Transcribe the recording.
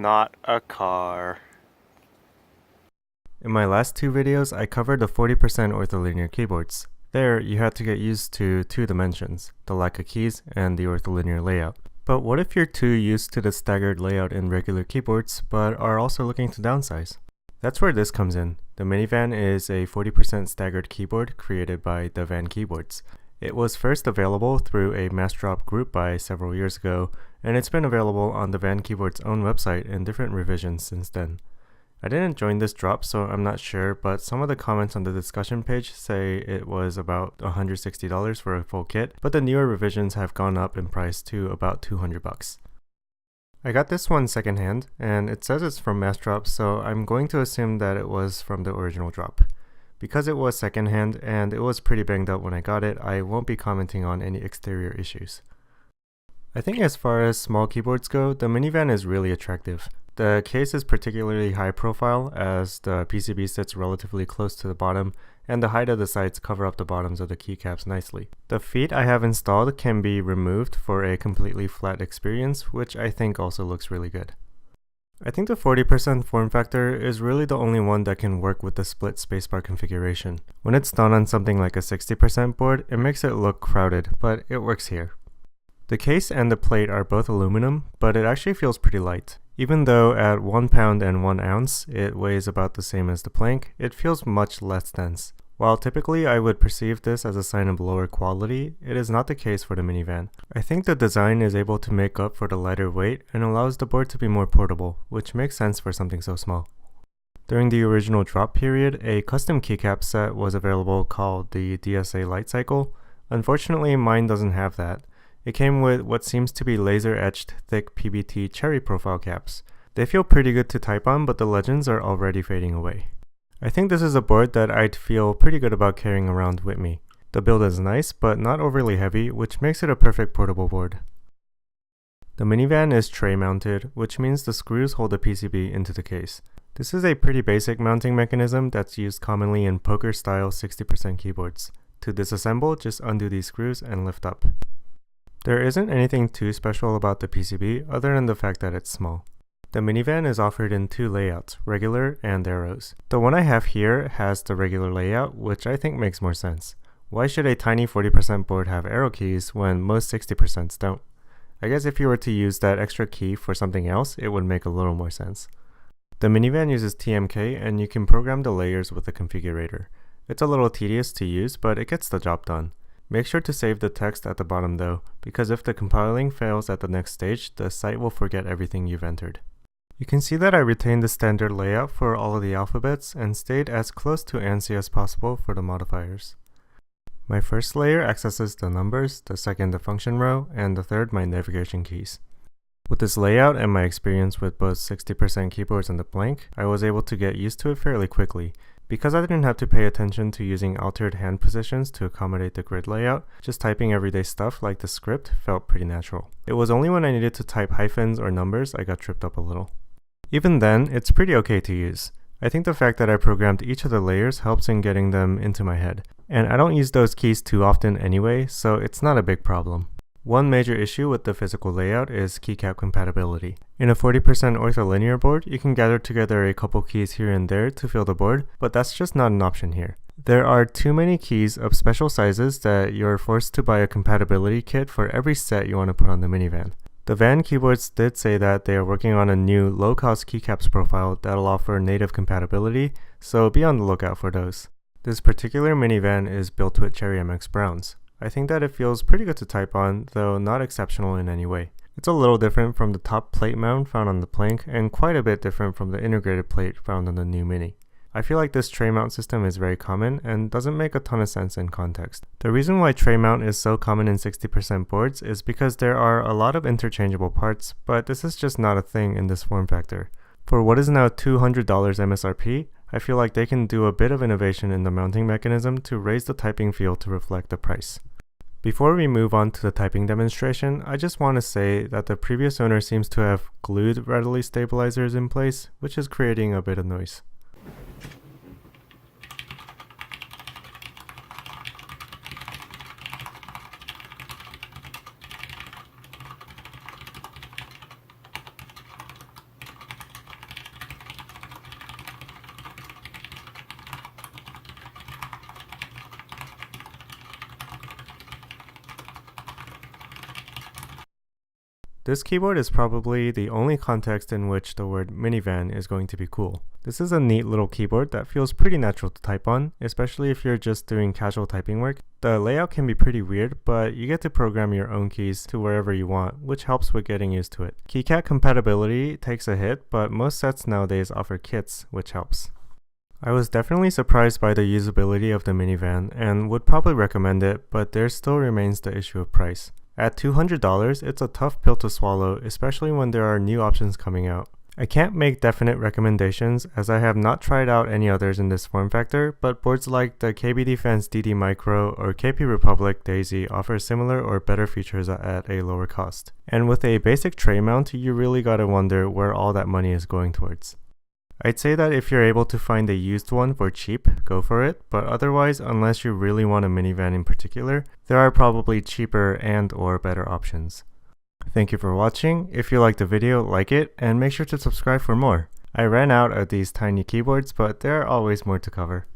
not a car. In my last two videos, I covered the 40% ortholinear keyboards. There, you had to get used to two dimensions, the lack of keys and the ortholinear layout. But what if you're too used to the staggered layout in regular keyboards, but are also looking to downsize? That's where this comes in. The Minivan is a 40% staggered keyboard created by TheVanKeyboards. It was first available through a mass drop group buy several years ago, and it's been available on TheVanKeyboards' own website in different revisions since then. I didn't join this drop, so I'm not sure, but some of the comments on the discussion page say it was about $160 for a full kit, but the newer revisions have gone up in price to about $200. I got this one secondhand, and it says it's from mass drop, so I'm going to assume that it was from the original drop. Because it was secondhand and it was pretty banged up when I got it, I won't be commenting on any exterior issues. I think as far as small keyboards go, the Minivan is really attractive. The case is particularly high profile as the PCB sits relatively close to the bottom and the height of the sides cover up the bottoms of the keycaps nicely. The feet I have installed can be removed for a completely flat experience, which I think also looks really good. I think the 40% form factor is really the only one that can work with the split spacebar configuration. When it's done on something like a 60% board, it makes it look crowded, but it works here. The case and the plate are both aluminum, but it actually feels pretty light. Even though at 1 pound and 1 ounce it weighs about the same as the Planck, it feels much less dense. While typically I would perceive this as a sign of lower quality, it is not the case for the Minivan. I think the design is able to make up for the lighter weight and allows the board to be more portable, which makes sense for something so small. During the original drop period, a custom keycap set was available called the DSA Light Cycle. Unfortunately, mine doesn't have that. It came with what seems to be laser-etched thick PBT cherry profile caps. They feel pretty good to type on, but the legends are already fading away. I think this is a board that I'd feel pretty good about carrying around with me. The build is nice, but not overly heavy, which makes it a perfect portable board. The Minivan is tray mounted, which means the screws hold the PCB into the case. This is a pretty basic mounting mechanism that's used commonly in poker-style 60% keyboards. To disassemble, just undo these screws and lift up. There isn't anything too special about the PCB other than the fact that it's small. The Minivan is offered in two layouts, regular and arrows. The one I have here has the regular layout, which I think makes more sense. Why should a tiny 40% board have arrow keys when most 60% don't? I guess if you were to use that extra key for something else, it would make a little more sense. The Minivan uses TMK and you can program the layers with the configurator. It's a little tedious to use, but it gets the job done. Make sure to save the text at the bottom though, because if the compiling fails at the next stage, the site will forget everything you've entered. You can see that I retained the standard layout for all of the alphabets and stayed as close to ANSI as possible for the modifiers. My first layer accesses the numbers, the second the function row, and the third my navigation keys. With this layout and my experience with both 60% keyboards and the Planck, I was able to get used to it fairly quickly. Because I didn't have to pay attention to using altered hand positions to accommodate the grid layout, just typing everyday stuff like the script felt pretty natural. It was only when I needed to type hyphens or numbers I got tripped up a little. Even then, it's pretty okay to use. I think the fact that I programmed each of the layers helps in getting them into my head. And I don't use those keys too often anyway, so it's not a big problem. One major issue with the physical layout is keycap compatibility. In a 40% ortholinear board, you can gather together a couple keys here and there to fill the board, but that's just not an option here. There are too many keys of special sizes that you're forced to buy a compatibility kit for every set you want to put on the Minivan. TheVanKeyboards did say that they are working on a new low-cost keycaps profile that'll offer native compatibility, so be on the lookout for those. This particular Minivan is built with Cherry MX Browns. I think that it feels pretty good to type on, though not exceptional in any way. It's a little different from the top plate mount found on the Planck, and quite a bit different from the integrated plate found on the new Mini. I feel like this tray mount system is very common and doesn't make a ton of sense in context. The reason why tray mount is so common in 60% boards is because there are a lot of interchangeable parts, but this is just not a thing in this form factor. For what is now $200 MSRP, I feel like they can do a bit of innovation in the mounting mechanism to raise the typing feel to reflect the price. Before we move on to the typing demonstration, I just want to say that the previous owner seems to have glued readily stabilizers in place, which is creating a bit of noise. This keyboard is probably the only context in which the word minivan is going to be cool. This is a neat little keyboard that feels pretty natural to type on, especially if you're just doing casual typing work. The layout can be pretty weird, but you get to program your own keys to wherever you want, which helps with getting used to it. KeyCat compatibility takes a hit, but most sets nowadays offer kits, which helps. I was definitely surprised by the usability of the minivan and would probably recommend it, but there still remains the issue of price. At $200, it's a tough pill to swallow, especially when there are new options coming out. I can't make definite recommendations as I have not tried out any others in this form factor, but boards like the KB Defense DD Micro or KP Republic Daisy offer similar or better features at a lower cost. And with a basic tray mount, you really gotta wonder where all that money is going towards. I'd say that if you're able to find a used one for cheap, go for it, but otherwise, unless you really want a minivan in particular, there are probably cheaper and or better options. Thank you for watching. If you liked the video, like it, and make sure to subscribe for more. I ran out of these tiny keyboards, but there are always more to cover.